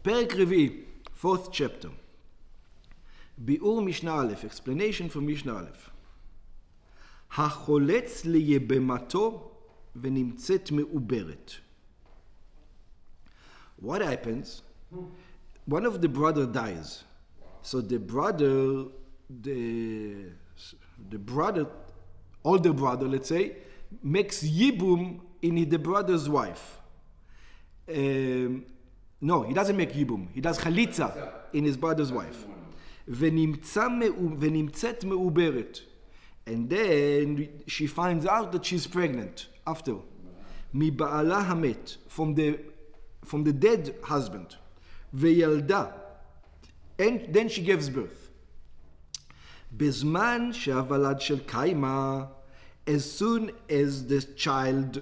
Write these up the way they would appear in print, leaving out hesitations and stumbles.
פרק רביעי, fourth chapter. ביאור משנה א', explanation for משנה א'. החולץ ליבמתו ונמצאת מעוברת. What happens? One of the brother dies. So the brother, older brother, let's say, makes yibum in the brother's wife. No, he doesn't make yibum. He does chalitza in his brother's wife. ונמצאת מעוברת. And then she finds out that she's pregnant after. מבעלה המת, from the dead husband. וילדה. And then she gives birth. בזמן שהוולד של קיימה, as soon as the child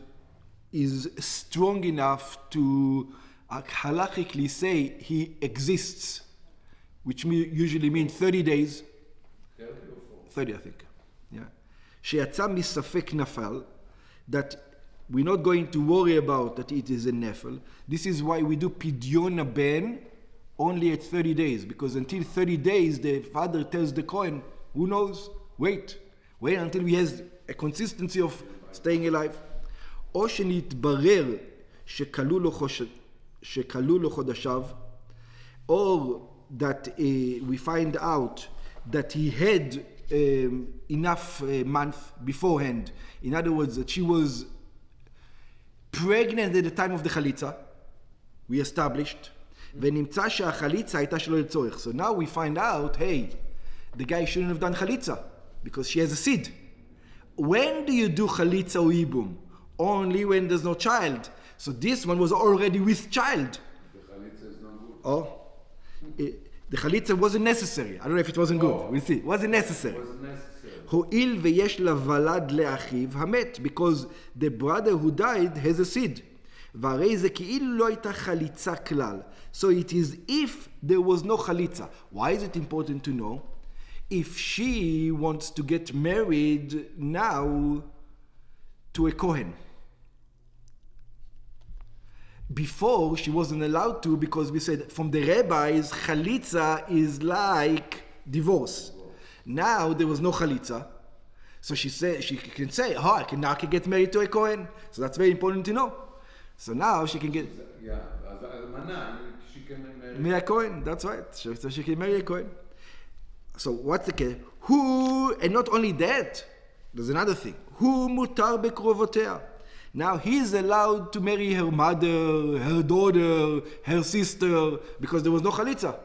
is strong enough to halachically say he exists, which usually means 30 days. 30, I think. Yeah. שיצא מספק נפל, that we're not going to worry about that it is a nefel. This is why we do pidyon ben only at 30 days, because until 30 days the father tells the Kohen, who knows? Wait until he has a consistency of staying alive. או שנתברר שכלו לו חודשיו, or that we find out that he had enough month beforehand. In other words, that she was pregnant at the time of the chalitza. We established. ונמצא שהחליצה הייתה שלא לצורך. So now we find out, hey, the guy shouldn't have done chalitza because she has a seed. When do you do chalitza or ibum? Only when there's no child. So this one was already with child. The chalitza is not good. Oh. The chalitza wasn't necessary. I don't know if it wasn't good. We'll see. Wasn't necessary. הואיל ויש לוולד לאחיו המת, because the brother who died has a seed. והרי זה כאילו לא הייתה חליצה כלל. So it is if there was no chalitza. Why is it important to know? If she wants to get married now to a Kohen. Before, she wasn't allowed to because we said from the rabbis, chalitza is like divorce. Now there was no chalitza. So she can say, I can get married to a Kohen. So that's very important to know. So now she can get... Yeah, she can marry a Kohen, that's right. So she can marry a Kohen. So what's the case? Who, and not only that, there's another thing. Who mutar בקרובותיה. Now he's allowed to marry her mother, her daughter, her sister, because there was no chalitza.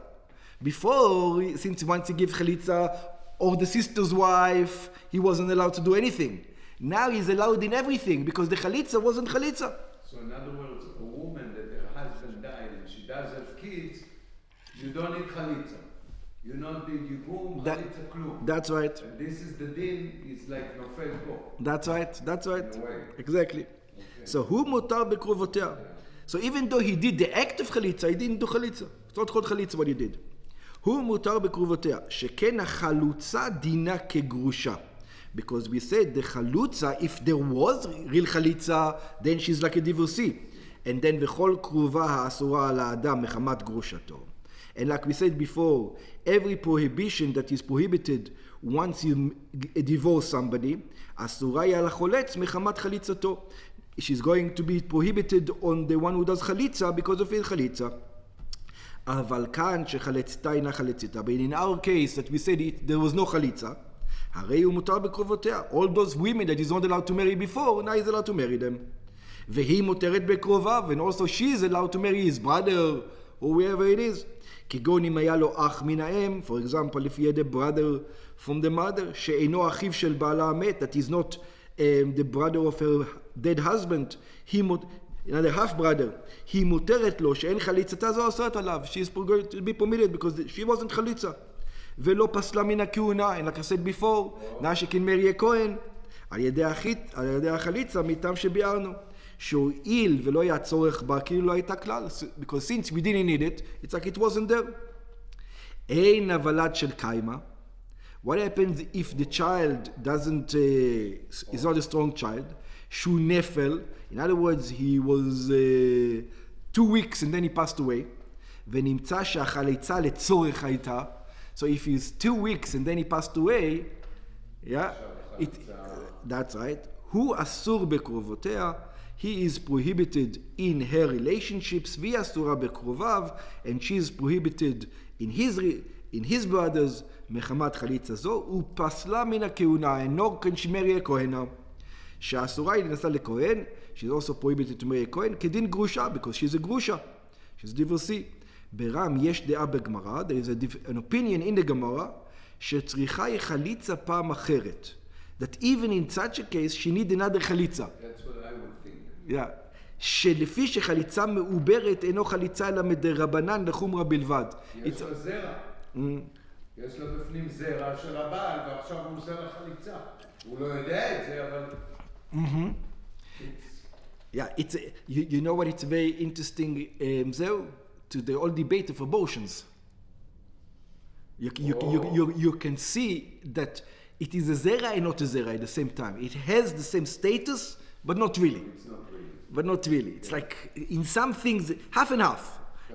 Before, since once he gives chalitza, or the sister's wife, he wasn't allowed to do anything. Now he's allowed in everything, because the chalitza wasn't chalitza. So in other words, a woman that her husband died and she does have kids, you don't need chalitza. You don't need yibum, chalitza, klum. That's right. And this is the din, it's like nofel bo. That's right. In a way. Exactly. Okay. So who mutar בקרובותיה? So even though he did the act of chalitza, he didn't do chalitza. It's not called chalitza what he did. הוא מותר בקרובותיה, שכן החלוצה דינה כגרושה. Because we said the chalutza, if there was real chalitza, then she's like a divorcee. And then וכל קרובה האסורה על האדם מחמת גרושתו. And like we said before, every prohibition that is prohibited once you divorce somebody, אסורה היא על החולץ מחמת חליצתו. She's going to be prohibited on the one who does chalitza because of his chalitza. אבל כאן שחלצתה אינה חלציתה. But in our case that we said there was no chalitza, הרי הוא מותר בקרובותיה. All those women that he's not allowed to marry before, now he's allowed to marry them. והיא מותרת בקרוביו, and also she is allowed to marry his brother, or whoever it is. כגון אם היה לו אח מן האם, for example, if he had a brother from the mother, שאינו אחיו של בעלה המת, that is not the brother of her dead husband, another half brother, היא מותרת לו שאין חליצתה, זו אסרת עליו. She is going to be permitted because she wasn't חליצה. ולא פסלה מן הכהונה, and like I said before, now she can marry a Kohen, על ידי החליצה, מטעם שביארנו. שהועיל ולא היה צורך בה, כאילו לא הייתה כלל. Because since we didn't need it, it's like it wasn't there. אין הוולד של קיימה. What happens if the child is not a strong child? שהוא נפל. In other words, he was 2 weeks and then he passed away. ונמצא שהחליצה לצורך הייתה, so if he's 2 weeks and then he passed away, yeah, that's right, הוא אסור בקרובותיה, he is prohibited in her relationships, והיא אסורה בקרוביו, and she is prohibited in his brothers, מחמת חליצה זו, הוא פסלה מן הכהונה, אינו כשמרי הכהנה, שהאסורה היא להינשא לכהן, she's also prohibited to marry a כהן, כדין גרושה, because she's a גרושה, she's divorcee. ברם יש דעה בגמרא, there is an opinion in the Gemara, שצריכה היא חליצה פעם אחרת. That even in such a case, she need another חליצה. That's what I would think. Yeah. שלפי שחליצה מעוברת אינו חליצה אלא מדרבנן לחומרה בלבד. יש לו זרע. יש לו בפנים זרע של הבעל, ועכשיו הוא עושה לה חליצה. הוא לא יודע את זה, אבל... Yeah, you know what, it's very interesting, זהו, to the whole debate of abortions. You can see that it is a zera and not a zera at the same time. It has the same status, but not really. It's not really. But not really. It's like, in some things, half and half.